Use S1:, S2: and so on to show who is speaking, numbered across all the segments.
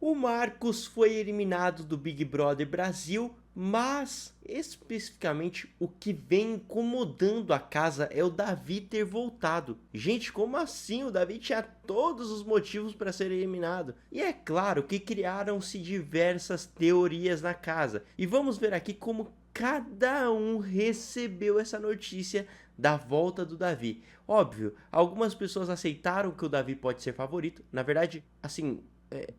S1: O Marcos foi eliminado do Big Brother Brasil, mas especificamente o que vem incomodando a casa é o Davi ter voltado. Gente, como assim? O Davi tinha todos os motivos para ser eliminado. E é claro que criaram-se diversas teorias na casa. E vamos ver aqui como cada um recebeu essa notícia da volta do Davi. Óbvio, algumas pessoas aceitaram que o Davi pode ser favorito. Na verdade, assim,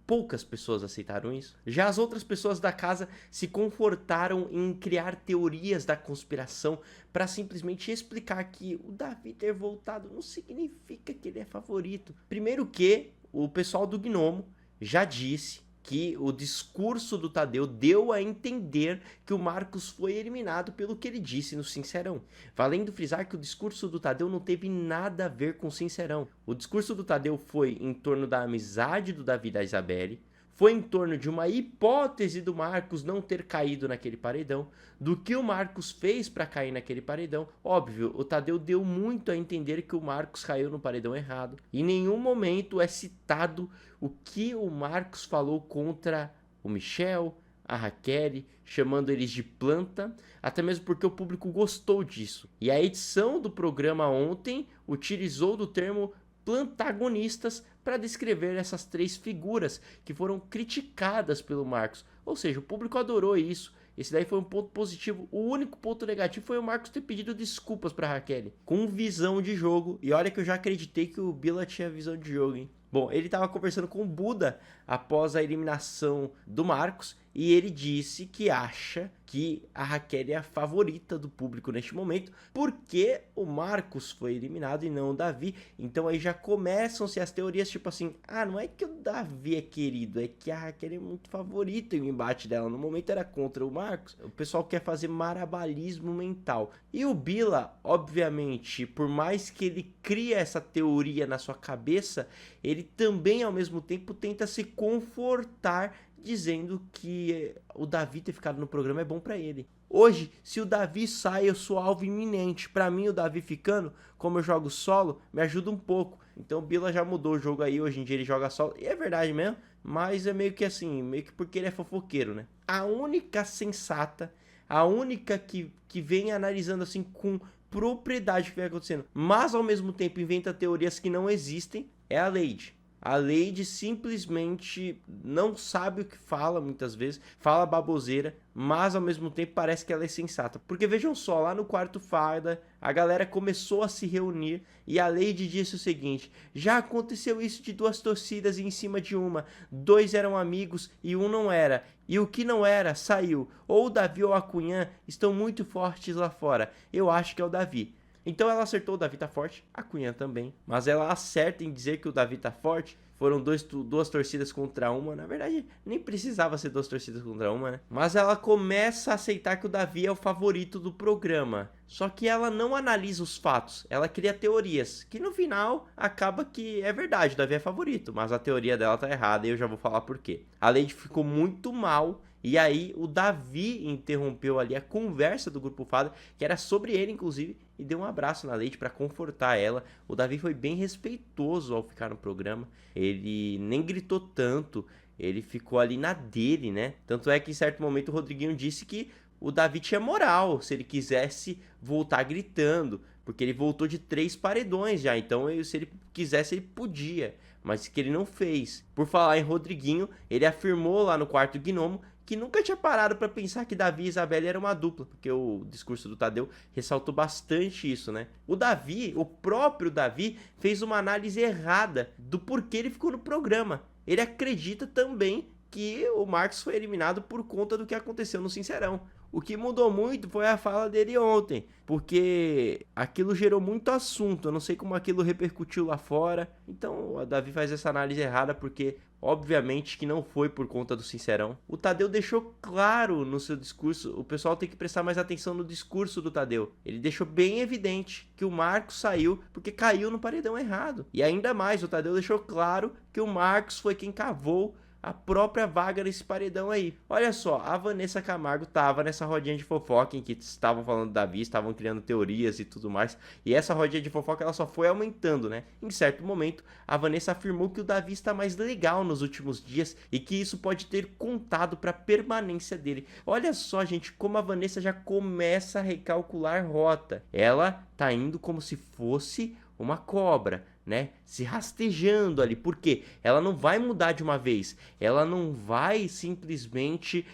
S1: poucas pessoas aceitaram isso. Já as outras pessoas da casa se confortaram em criar teorias da conspiração para simplesmente explicar que o Davi ter voltado não significa que ele é favorito. Primeiro que o pessoal do Gnomo já disse que o discurso do Tadeu deu a entender que o Marcos foi eliminado pelo que ele disse no Sincerão. Valendo frisar que o discurso do Tadeu não teve nada a ver com o Sincerão. O discurso do Tadeu foi em torno da amizade do Davi e da Isabelle, foi em torno de uma hipótese do Marcos não ter caído naquele paredão, do que o Marcos fez para cair naquele paredão. Óbvio, o Tadeu deu muito a entender que o Marcos caiu no paredão errado. Em nenhum momento é citado o que o Marcos falou contra o Michel, a Raquel, chamando eles de planta, até mesmo porque o público gostou disso. E a edição do programa ontem utilizou do termo plantagonistas para descrever essas três figuras que foram criticadas pelo Marcos. Ou seja, o público adorou isso. Esse daí foi um ponto positivo. O único ponto negativo foi o Marcos ter pedido desculpas para Raquel, com visão de jogo. E olha que eu já acreditei que o Bila tinha visão de jogo, hein? Bom, ele estava conversando com o Buda após a eliminação do Marcos e ele disse que acha que a Raquel é a favorita do público neste momento porque o Marcos foi eliminado e não o Davi. Então aí já começam-se as teorias tipo assim, não é que o Davi é querido, é que a Raquel é muito favorita e o embate dela no momento era contra o Marcos. O pessoal quer fazer marabalismo mental. E o Bila, obviamente, por mais que ele crie essa teoria na sua cabeça, ele também ao mesmo tempo tenta se confortar dizendo que o Davi ter ficado no programa é bom pra ele. Hoje, se o Davi sai, eu sou alvo iminente. Pra mim, o Davi ficando, como eu jogo solo, me ajuda um pouco. Então o Bila já mudou o jogo aí, hoje em dia ele joga solo. E é verdade mesmo, mas é meio que assim, meio que porque ele é fofoqueiro, né? A única sensata, a única que vem analisando assim com propriedade o que vem acontecendo, mas ao mesmo tempo inventa teorias que não existem, é a Lady. A Lady simplesmente não sabe o que fala muitas vezes, fala baboseira, mas ao mesmo tempo parece que ela é sensata. Porque vejam só, lá no quarto Fada, a galera começou a se reunir e a Lady disse o seguinte: já aconteceu isso de duas torcidas em cima de uma, dois eram amigos e um não era, e o que não era saiu. Ou o Davi ou a Cunhã estão muito fortes lá fora, eu acho que é o Davi. Então ela acertou, o Davi tá forte, a Cunha também. Mas ela acerta em dizer que o Davi tá forte. Foram duas torcidas contra uma. Na verdade, nem precisava ser duas torcidas contra uma, né? Mas ela começa a aceitar que o Davi é o favorito do programa. Só que ela não analisa os fatos. Ela cria teorias. Que no final acaba que é verdade, o Davi é favorito. Mas a teoria dela tá errada e eu já vou falar por quê. A Lady ficou muito mal. E aí o Davi interrompeu ali a conversa do Grupo Fada, que era sobre ele inclusive, e deu um abraço na Lady para confortar ela. O Davi foi bem respeitoso ao ficar no programa, ele nem gritou tanto, ele ficou ali na dele, né? Tanto é que em certo momento o Rodriguinho disse que o Davi tinha moral se ele quisesse voltar gritando, porque ele voltou de 3 paredões já, então se ele quisesse ele podia, mas que ele não fez. Por falar em Rodriguinho, ele afirmou lá no quarto Gnomo que nunca tinha parado para pensar que Davi e Isabelle eram uma dupla, porque o discurso do Tadeu ressaltou bastante isso, né? O Davi, o próprio Davi, fez uma análise errada do porquê ele ficou no programa. Ele acredita também que o Marcos foi eliminado por conta do que aconteceu no Sincerão. O que mudou muito foi a fala dele ontem, porque aquilo gerou muito assunto, eu não sei como aquilo repercutiu lá fora. Então o Davi faz essa análise errada porque obviamente que não foi por conta do Sincerão. O Tadeu deixou claro no seu discurso, o pessoal tem que prestar mais atenção no discurso do Tadeu. Ele deixou bem evidente que o Marcos saiu porque caiu no paredão errado. E ainda mais, o Tadeu deixou claro que o Marcos foi quem cavou a própria vaga nesse paredão aí. Olha só, a Vanessa Camargo tava nessa rodinha de fofoca em que estavam falando do Davi, estavam criando teorias e tudo mais, e essa rodinha de fofoca ela só foi aumentando, né? Em certo momento, a Vanessa afirmou que o Davi está mais legal nos últimos dias e que isso pode ter contado para a permanência dele. Olha só, gente, como a Vanessa já começa a recalcular rota. Ela tá indo como se fosse uma cobra, né? Se rastejando ali. Por quê? Ela não vai mudar de uma vez. Ela não vai simplesmente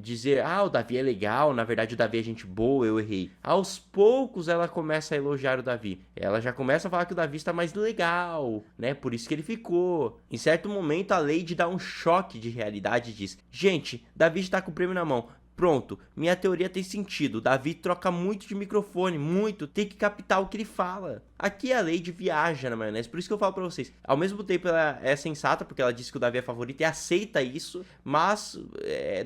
S1: dizer, o Davi é legal, na verdade o Davi é gente boa, eu errei. Aos poucos ela começa a elogiar o Davi. Ela já começa a falar que o Davi está mais legal, né? Por isso que ele ficou. Em certo momento a Lady dá um choque de realidade e diz, gente, Davi está com o prêmio na mão. Pronto, minha teoria tem sentido. O Davi troca muito de microfone, muito, tem que captar o que ele fala. Aqui a Lady viaja na maionese, por isso que eu falo pra vocês. Ao mesmo tempo ela é sensata, porque ela diz que o Davi é favorito e aceita isso, mas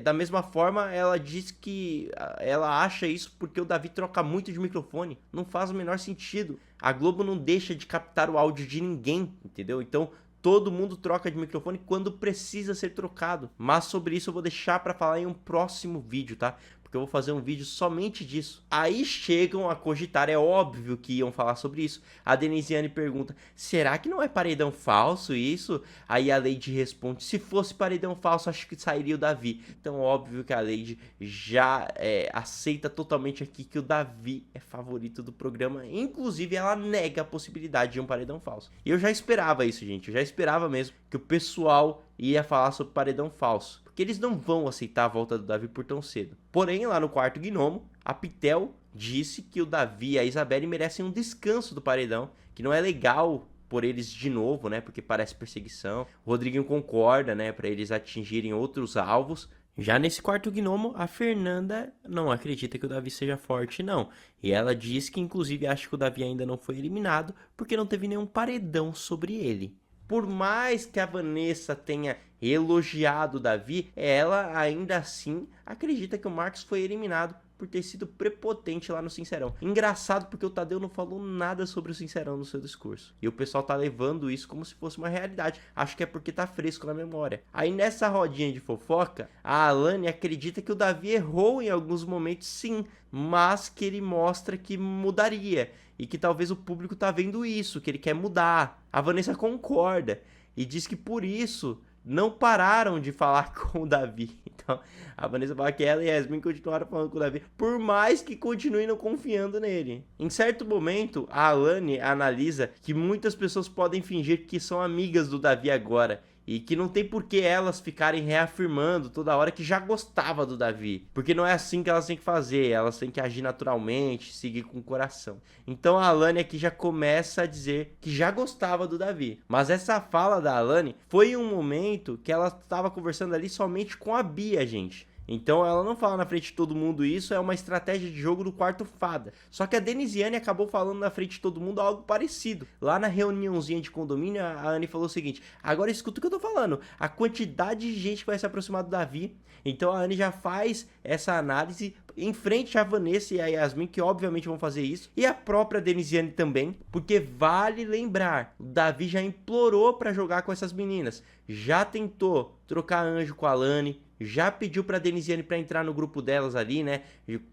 S1: da mesma forma ela diz que ela acha isso porque o Davi troca muito de microfone. Não faz o menor sentido. A Globo não deixa de captar o áudio de ninguém, entendeu? Então todo mundo troca de microfone quando precisa ser trocado. Mas sobre isso eu vou deixar para falar em um próximo vídeo, tá? Porque eu vou fazer um vídeo somente disso. Aí chegam a cogitar, é óbvio que iam falar sobre isso. A Denisiane pergunta, será que não é paredão falso isso? Aí a Lady responde, se fosse paredão falso, acho que sairia o Davi. Então óbvio que a Lady já aceita totalmente aqui que o Davi é favorito do programa. Inclusive ela nega a possibilidade de um paredão falso. E eu já esperava isso, gente. Eu já esperava mesmo que o pessoal ia falar sobre paredão falso. Que eles não vão aceitar a volta do Davi por tão cedo. Porém, lá no quarto gnomo, a Pitel disse que o Davi e a Isabelle merecem um descanso do paredão, que não é legal por eles de novo, né, porque parece perseguição. O Rodriguinho concorda, né, para eles atingirem outros alvos. Já nesse quarto gnomo, a Fernanda não acredita que o Davi seja forte, não. E ela diz que, inclusive, acha que o Davi ainda não foi eliminado porque não teve nenhum paredão sobre ele. Por mais que a Vanessa tenha elogiado o Davi, ela ainda assim acredita que o Marcos foi eliminado por ter sido prepotente lá no Sincerão. Engraçado porque o Tadeu não falou nada sobre o Sincerão no seu discurso. E o pessoal tá levando isso como se fosse uma realidade. Acho que é porque tá fresco na memória. Aí nessa rodinha de fofoca, a Alane acredita que o Davi errou em alguns momentos sim, mas que ele mostra que mudaria. E que talvez o público tá vendo isso, que ele quer mudar. A Vanessa concorda e diz que por isso não pararam de falar com o Davi. Então, a Vanessa fala que ela e a Yasmin continuaram falando com o Davi, por mais que continuem não confiando nele. Em certo momento, a Alane analisa que muitas pessoas podem fingir que são amigas do Davi agora, e que não tem por que elas ficarem reafirmando toda hora que já gostava do Davi. Porque não é assim que elas têm que fazer. Elas têm que agir naturalmente, seguir com o coração. Então a Alane aqui já começa a dizer que já gostava do Davi. Mas essa fala da Alane foi um momento que ela estava conversando ali somente com a Bia, gente. Então ela não fala na frente de todo mundo isso, é uma estratégia de jogo do quarto fada. Só que a Denisiane acabou falando na frente de todo mundo algo parecido. Lá na reuniãozinha de condomínio, a Anne falou o seguinte, agora escuta o que eu tô falando, a quantidade de gente que vai se aproximar do Davi. Então a Anne já faz essa análise em frente à Vanessa e a Yasmin, que obviamente vão fazer isso, e a própria Denisiane também, porque vale lembrar, o Davi já implorou pra jogar com essas meninas, já tentou trocar anjo com a Alane, já pediu pra Denisiane pra entrar no grupo delas ali, né,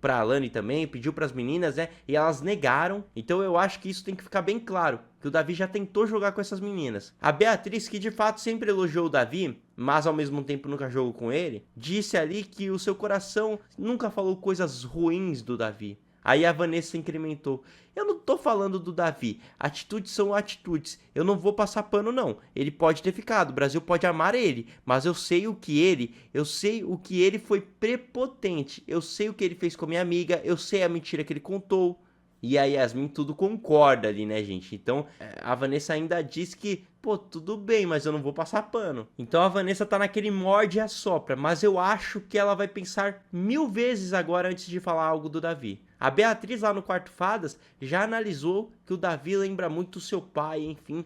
S1: pra Alane também, pediu pras meninas, né, e elas negaram. Então eu acho que isso tem que ficar bem claro, que o Davi já tentou jogar com essas meninas. A Beatriz, que de fato sempre elogiou o Davi, mas ao mesmo tempo nunca jogou com ele, disse ali que o seu coração nunca falou coisas ruins do Davi. Aí a Vanessa incrementou, eu não tô falando do Davi, atitudes são atitudes, eu não vou passar pano não, ele pode ter ficado, o Brasil pode amar ele, mas eu sei o que ele foi prepotente, eu sei o que ele fez com a minha amiga, eu sei a mentira que ele contou. E a Yasmin tudo concorda ali, né, gente? Então, a Vanessa ainda diz que, pô, tudo bem, mas eu não vou passar pano. Então a Vanessa tá naquele morde e assopra, mas eu acho que ela vai pensar 1000 vezes agora antes de falar algo do Davi. A Beatriz lá no Quarto Fadas já analisou que o Davi lembra muito o seu pai, enfim.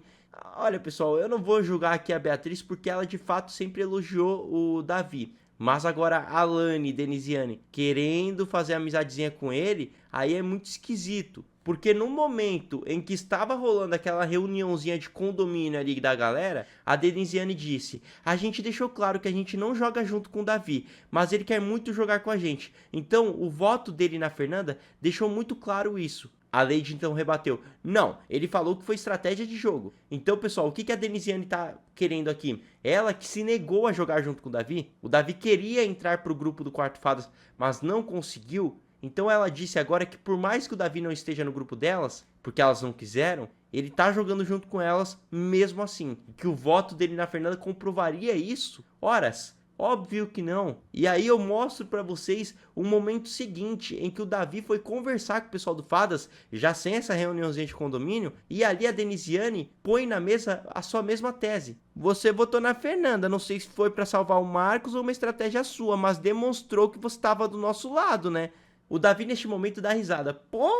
S1: Olha, pessoal, eu não vou julgar aqui a Beatriz porque ela de fato sempre elogiou o Davi. Mas agora a Alane e Denisiane querendo fazer amizadezinha com ele, aí é muito esquisito. Porque no momento em que estava rolando aquela reuniãozinha de condomínio ali da galera, a Denisiane disse: a gente deixou claro que a gente não joga junto com o Davi, mas ele quer muito jogar com a gente. Então o voto dele na Fernanda deixou muito claro isso. A Lady então rebateu: não, ele falou que foi estratégia de jogo. Então, pessoal, o que a Denisiane tá querendo aqui? Ela que se negou a jogar junto com o Davi. O Davi queria entrar pro grupo do Quarto Fadas, mas não conseguiu. Então ela disse agora que por mais que o Davi não esteja no grupo delas, porque elas não quiseram, ele tá jogando junto com elas mesmo assim. E que o voto dele na Fernanda comprovaria isso? Horas. Óbvio que não. E aí eu mostro pra vocês o momento seguinte em que o Davi foi conversar com o pessoal do Fadas, já sem essa reuniãozinha de condomínio, e ali a Denisiane põe na mesa a sua mesma tese. Você votou na Fernanda, não sei se foi pra salvar o Marcos ou uma estratégia sua, mas demonstrou que você estava do nosso lado, né? O Davi neste momento dá risada. Pô,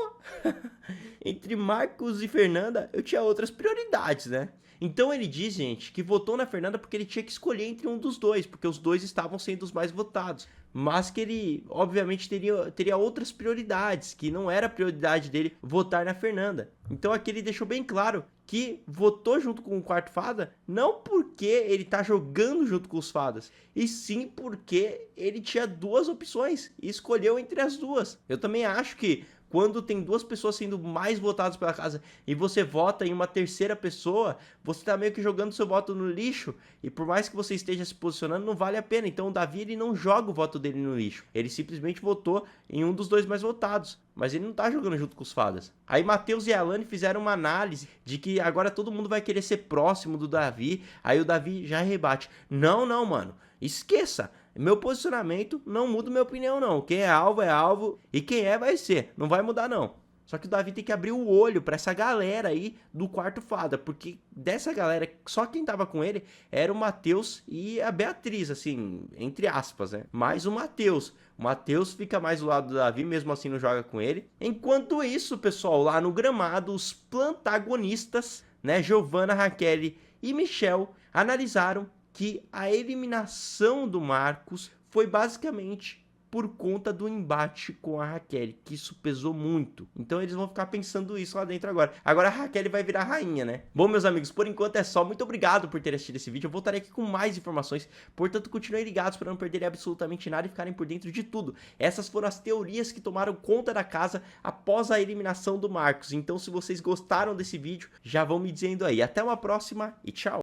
S1: entre Marcos e Fernanda eu tinha outras prioridades, né? Então ele diz, gente, que votou na Fernanda porque ele tinha que escolher entre um dos dois, porque os dois estavam sendo os mais votados. Mas que ele, obviamente, teria outras prioridades, que não era a prioridade dele votar na Fernanda. Então aqui ele deixou bem claro que votou junto com o Quarto Fada, não porque ele tá jogando junto com os fadas, e sim porque ele tinha duas opções e escolheu entre as duas. Eu também acho que quando tem duas pessoas sendo mais votadas pela casa e você vota em uma terceira pessoa, você tá meio que jogando seu voto no lixo, e por mais que você esteja se posicionando, não vale a pena. Então o Davi, ele não joga o voto dele no lixo, ele simplesmente votou em um dos dois mais votados, mas ele não tá jogando junto com os fadas. Aí Matheus e Alane fizeram uma análise de que agora todo mundo vai querer ser próximo do Davi. Aí o Davi já rebate: não, mano, esqueça. Meu posicionamento não muda minha opinião, não. Quem é alvo, e quem vai ser. Não vai mudar, não. Só que o Davi tem que abrir o olho pra essa galera aí do Quarto Fada, porque dessa galera, só quem tava com ele era o Matheus e a Beatriz, assim, entre aspas, né? Mais o Matheus. O Matheus fica mais do lado do Davi, mesmo assim não joga com ele. Enquanto isso, pessoal, lá no gramado, os plantagonistas, né, Giovanna, Raquel e Michel, analisaram que a eliminação do Marcos foi basicamente por conta do embate com a Raquel, que isso pesou muito. Então eles vão ficar pensando isso lá dentro agora. Agora a Raquel vai virar rainha, né? Bom, meus amigos, por enquanto é só. Muito obrigado por terem assistido esse vídeo. Eu voltarei aqui com mais informações. Portanto, continuem ligados para não perderem absolutamente nada e ficarem por dentro de tudo. Essas foram as teorias que tomaram conta da casa após a eliminação do Marcos. Então, se vocês gostaram desse vídeo, já vão me dizendo aí. Até uma próxima e tchau!